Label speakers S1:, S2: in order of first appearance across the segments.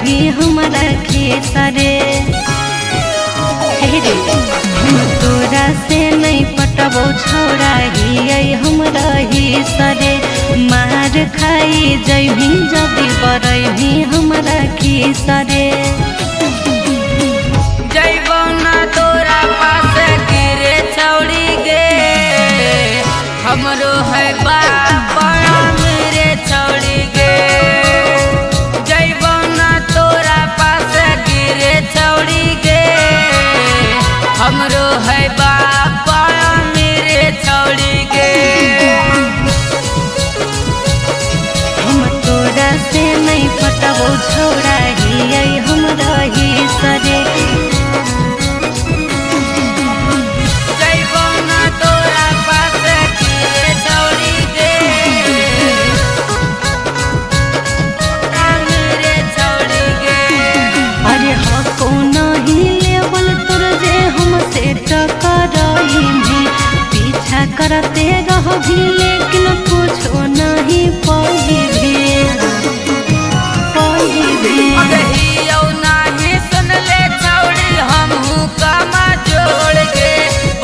S1: बरही हमारा खेसरे। हम तोरा से नहीं पटबो छौड़ा ही हमरा ही सरे। मार खाई जैभी जदि बरही हमरा खेसरे।
S2: जैबो ना तोरा पास गिरे छौड़ी गे, हमरो है बाप मेरे छौड़ी गे। जैबो ना तोरा पास गिरे छौड़ी गे, हमरो है बाप मेरे छौड़ी गे।
S1: हम तोरा से नहीं पटबो छौड़ा ही हमरा ही सरे।
S2: जैबो ना तोरा पास गिरे छौड़ी गे, मेरे छौड़ी गे।
S1: अरे हको नहीं लेवल तोर जे हमसे टकराई भी। पीछा करते रह भी लेकिन कुछो नहीं पाई भी।
S2: अगहियो नाही सुन ले छौड़ी हमहू कमा जोड़ गे।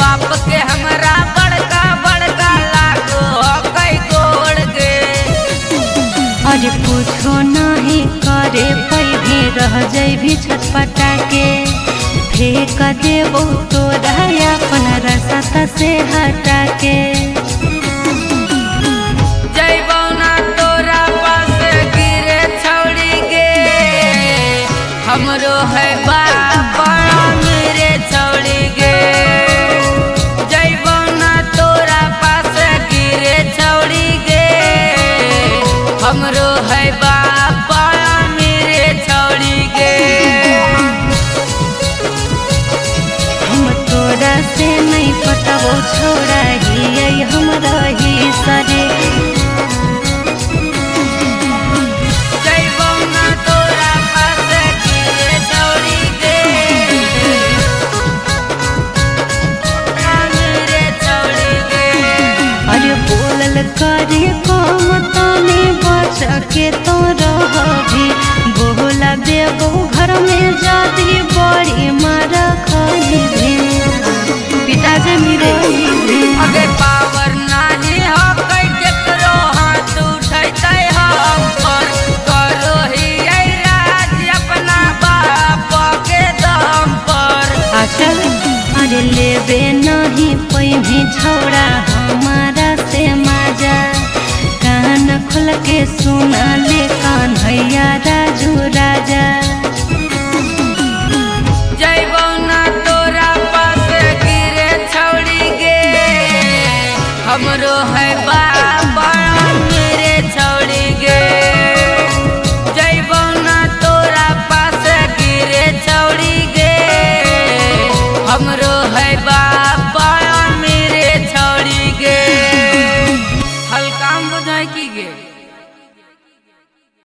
S2: बाप के हमरा बड़का बड़का लागो कई गोड़ गे।
S1: अरे कुछो नहीं करे पैभी रह जैभी छटपटा के। फेंक देबो तोरा अपन रसता से हटा के।